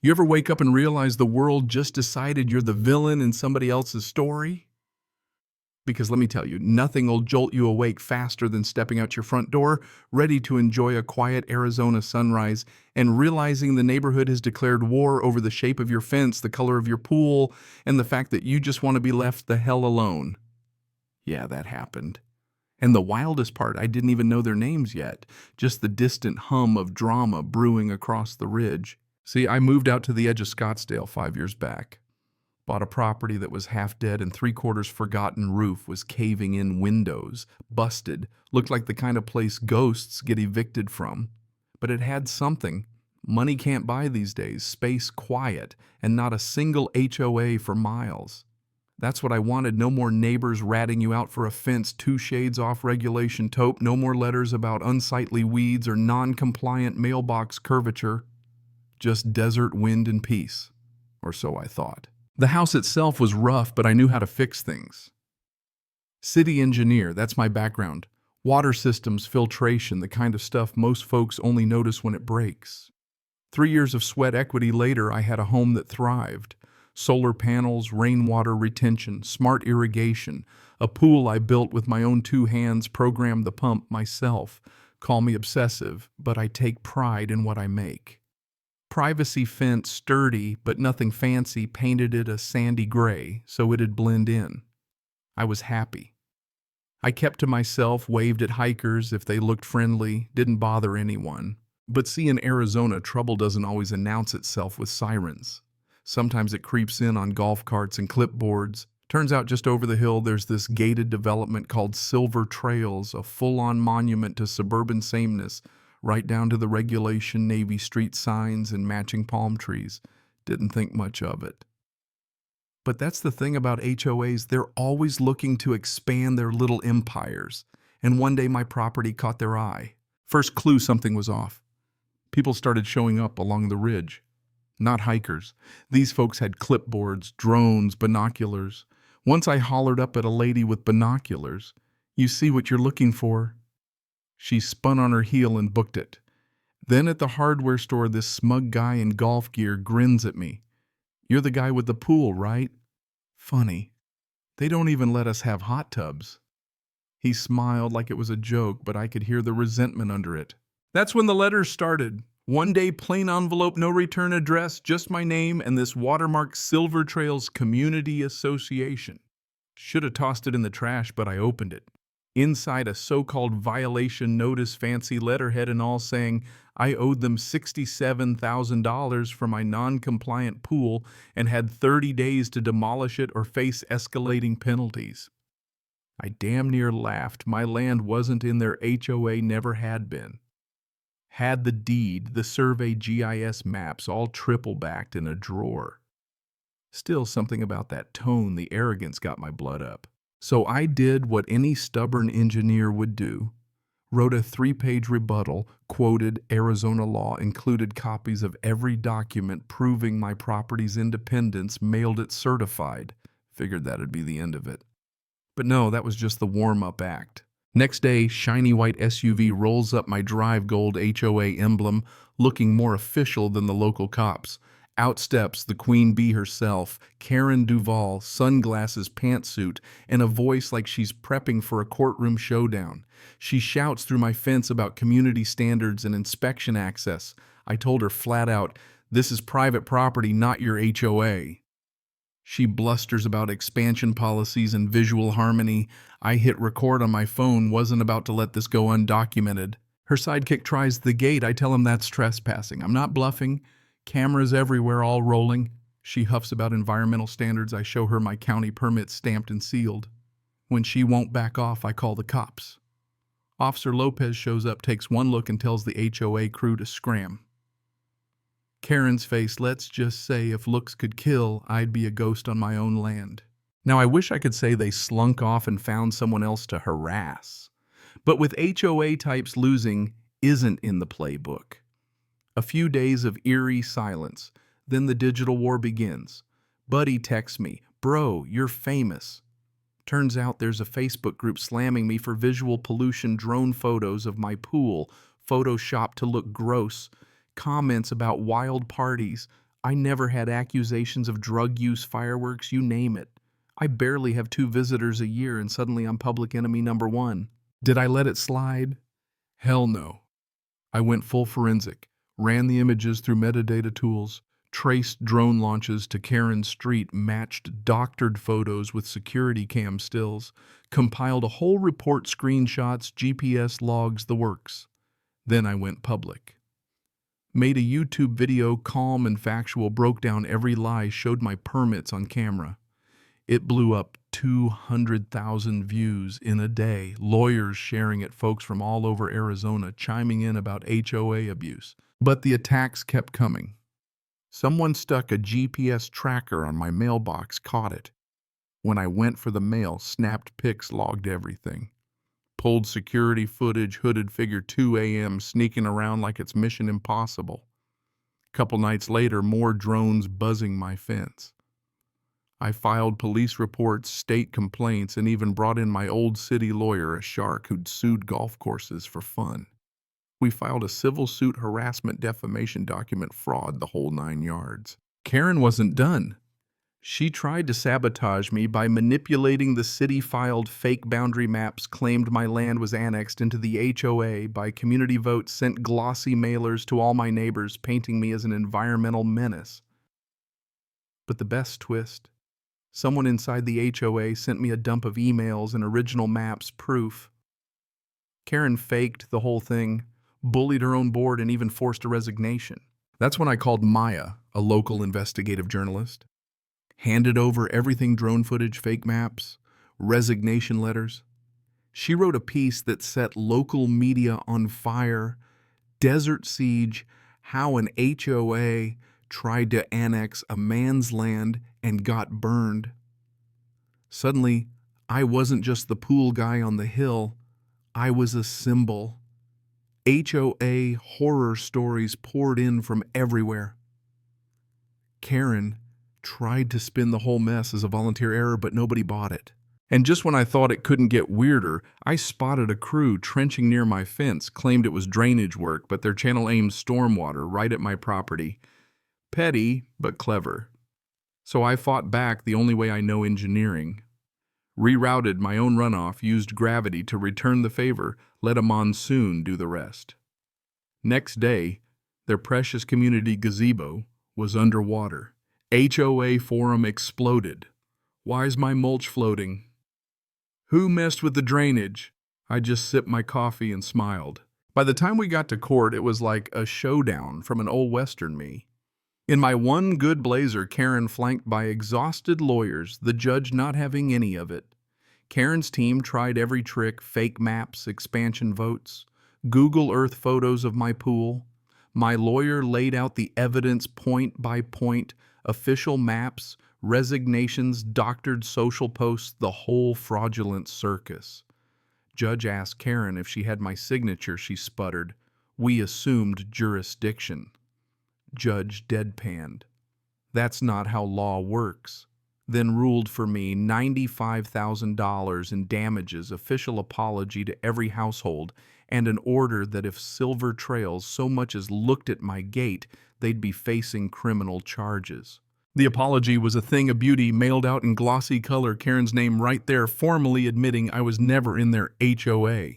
You ever wake up and realize the world just decided you're the villain in somebody else's story? Because let me tell you, nothing will jolt you awake faster than stepping out your front door, ready to enjoy a quiet Arizona sunrise, and realizing the neighborhood has declared war over the shape of your fence, the color of your pool, and the fact that you just want to be left the hell alone. Yeah, that happened. And the wildest part, I didn't even know their names yet, just the distant hum of drama brewing across the ridge. See, I moved out to the edge of Scottsdale 5 years back. Bought a property that was half dead and three-quarters forgotten, roof was caving in, windows, busted, looked like the kind of place ghosts get evicted from. But it had something money can't buy these days: space, quiet, and not a single HOA for miles. That's what I wanted. No more neighbors ratting you out for a fence 2 shades off regulation taupe. No more letters about unsightly weeds or non-compliant mailbox curvature. Just desert wind and peace. Or so I thought. The house itself was rough, but I knew how to fix things. City engineer, that's my background. Water systems, filtration, the kind of stuff most folks only notice when it breaks. 3 years of sweat equity later, I had a home that thrived. Solar panels, rainwater retention, smart irrigation, a pool I built with my own 2 hands, programmed the pump myself. Call me obsessive, but I take pride in what I make. Privacy fence, sturdy, but nothing fancy, painted it a sandy gray so it'd blend in. I was happy. I kept to myself, waved at hikers if they looked friendly, didn't bother anyone. But see, in Arizona, trouble doesn't always announce itself with sirens. Sometimes it creeps in on golf carts and clipboards. Turns out just over the hill there's this gated development called Silver Trails, a full-on monument to suburban sameness, right down to the regulation Navy Street signs and matching palm trees. Didn't think much of it. But that's the thing about HOAs, they're always looking to expand their little empires. And one day my property caught their eye. First clue something was off. People started showing up along the ridge. Not hikers. These folks had clipboards, drones, binoculars. Once I hollered up at a lady with binoculars. "You see what you're looking for?" She spun on her heel and booked it. Then at the hardware store, this smug guy in golf gear grins at me. "You're the guy with the pool, right?" Funny. They don't even let us have hot tubs. He smiled like it was a joke, but I could hear the resentment under it. That's when the letters started. One day, plain envelope, no return address, just my name and this watermarked Silver Trails Community Association. Should have tossed it in the trash, but I opened it. Inside, a so-called violation notice, fancy letterhead and all, saying I owed them $67,000 for my non-compliant pool and had 30 days to demolish it or face escalating penalties. I damn near laughed. My land wasn't in their HOA, never had been. Had the deed, the survey GIS maps, all triple-backed in a drawer. Still, something about that tone, the arrogance, got my blood up. So I did what any stubborn engineer would do. Wrote a 3-page rebuttal, quoted Arizona law, included copies of every document proving my property's independence, mailed it certified. Figured that'd be the end of it. But no, that was just the warm-up act. Next day, shiny white SUV rolls up my drive, gold HOA emblem, looking more official than the local cops. Out steps the queen bee herself, Karen Duvall, sunglasses, pantsuit, and a voice like she's prepping for a courtroom showdown. She shouts through my fence about community standards and inspection access. I told her flat out, "This is private property, not your HOA." She blusters about expansion policies and visual harmony. I hit record on my phone, wasn't about to let this go undocumented. Her sidekick tries the gate. I tell him that's trespassing. I'm not bluffing. Cameras everywhere, all rolling. She huffs about environmental standards. I show her my county permit stamped and sealed. When she won't back off, I call the cops. Officer Lopez shows up, takes one look, and tells the HOA crew to scram. Karen's face, let's just say if looks could kill, I'd be a ghost on my own land. Now I wish I could say they slunk off and found someone else to harass. But with HOA types, losing isn't in the playbook. A few days of eerie silence, then the digital war begins. Buddy texts me, "Bro, you're famous." Turns out there's a Facebook group slamming me for visual pollution, drone photos of my pool, photoshopped to look gross, comments about wild parties. I never had accusations of drug use, fireworks, you name it. I barely have 2 visitors a year and suddenly I'm public enemy number 1. Did I let it slide? Hell no. I went full forensic, ran the images through metadata tools, traced drone launches to Karen's street, matched doctored photos with security cam stills, compiled a whole report, screenshots, GPS logs, the works. Then I went public. Made a YouTube video, calm and factual, broke down every lie, showed my permits on camera. It blew up 200,000 views in a day, lawyers sharing it, folks from all over Arizona chiming in about HOA abuse. But the attacks kept coming. Someone stuck a GPS tracker on my mailbox, caught it. When I went for the mail, snapped pics, logged everything. Pulled security footage, hooded figure 2 a.m. sneaking around like it's Mission Impossible. Couple nights later, more drones buzzing my fence. I filed police reports, state complaints, and even brought in my old city lawyer, a shark who'd sued golf courses for fun. We filed a civil suit, harassment, defamation, document fraud, the whole 9 yards. Karen wasn't done. She tried to sabotage me by manipulating the city, filed fake boundary maps, claimed my land was annexed into the HOA by community vote, sent glossy mailers to all my neighbors, painting me as an environmental menace. But the best twist, someone inside the HOA sent me a dump of emails and original maps, proof. Karen faked the whole thing, bullied her own board, and even forced a resignation. That's when I called Maya, a local investigative journalist. Handed over everything: drone footage, fake maps, resignation letters. She wrote a piece that set local media on fire. Desert siege, how an HOA tried to annex a man's land and got burned. Suddenly, I wasn't just the pool guy on the hill, I was a symbol. HOA horror stories poured in from everywhere. Karen tried to spin the whole mess as a volunteer error, but nobody bought it. And just when I thought it couldn't get weirder, I spotted a crew trenching near my fence, claimed it was drainage work, but their channel aimed stormwater right at my property. Petty, but clever. So I fought back the only way I know: engineering. Rerouted my own runoff, used gravity to return the favor, let a monsoon do the rest. Next day, their precious community gazebo was underwater. HOA forum exploded. Why's my mulch floating? Who messed with the drainage? I just sipped my coffee and smiled. By the time we got to court, it was like a showdown from an old Western me. In my one good blazer, Karen flanked by exhausted lawyers, the judge not having any of it. Karen's team tried every trick: fake maps, expansion votes, Google Earth photos of my pool. My lawyer laid out the evidence point by point, official maps, resignations, doctored social posts, the whole fraudulent circus. Judge asked Karen if she had my signature. She sputtered. We assumed jurisdiction. Judge deadpanned. That's not how law works. Then ruled for me $95,000 in damages, official apology to every household, and an order that if Silver Trails so much as looked at my gate, they'd be facing criminal charges. The apology was a thing of beauty, mailed out in glossy color, Karen's name right there, formally admitting I was never in their HOA.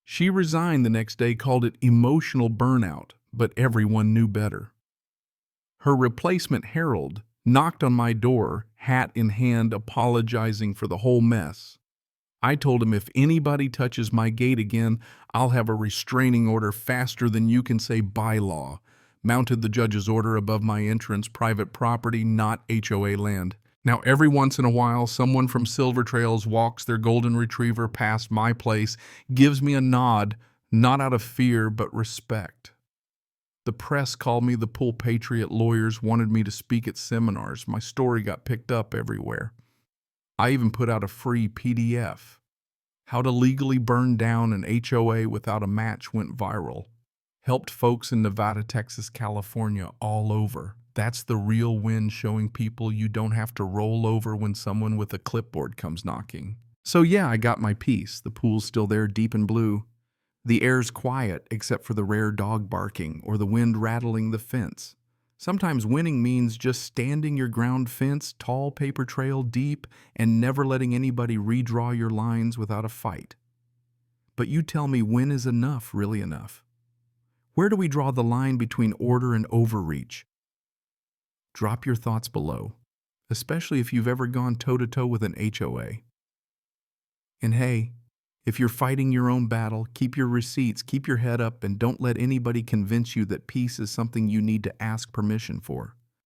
She resigned the next day, called it emotional burnout, but everyone knew better. Her replacement, Harold, knocked on my door, hat in hand, apologizing for the whole mess. I told him if anybody touches my gate again, I'll have a restraining order faster than you can say bylaw. Mounted the judge's order above my entrance, private property, not HOA land. Now every once in a while, someone from Silver Trails walks their golden retriever past my place, gives me a nod, not out of fear, but respect. The press called me the Pool Patriot. Lawyers wanted me to speak at seminars. My story got picked up everywhere. I even put out a free PDF. How to legally burn down an HOA without a match went viral. Helped folks in Nevada, Texas, California, all over. That's the real win, showing people you don't have to roll over when someone with a clipboard comes knocking. So yeah, I got my piece. The pool's still there, deep in blue. The air's quiet except for the rare dog barking or the wind rattling the fence. Sometimes winning means just standing your ground fence, tall paper trail deep, and never letting anybody redraw your lines without a fight. But you tell me, when is enough really enough? Where do we draw the line between order and overreach? Drop your thoughts below, especially if you've ever gone toe-to-toe with an HOA. And hey, if you're fighting your own battle, keep your receipts, keep your head up, and don't let anybody convince you that peace is something you need to ask permission for.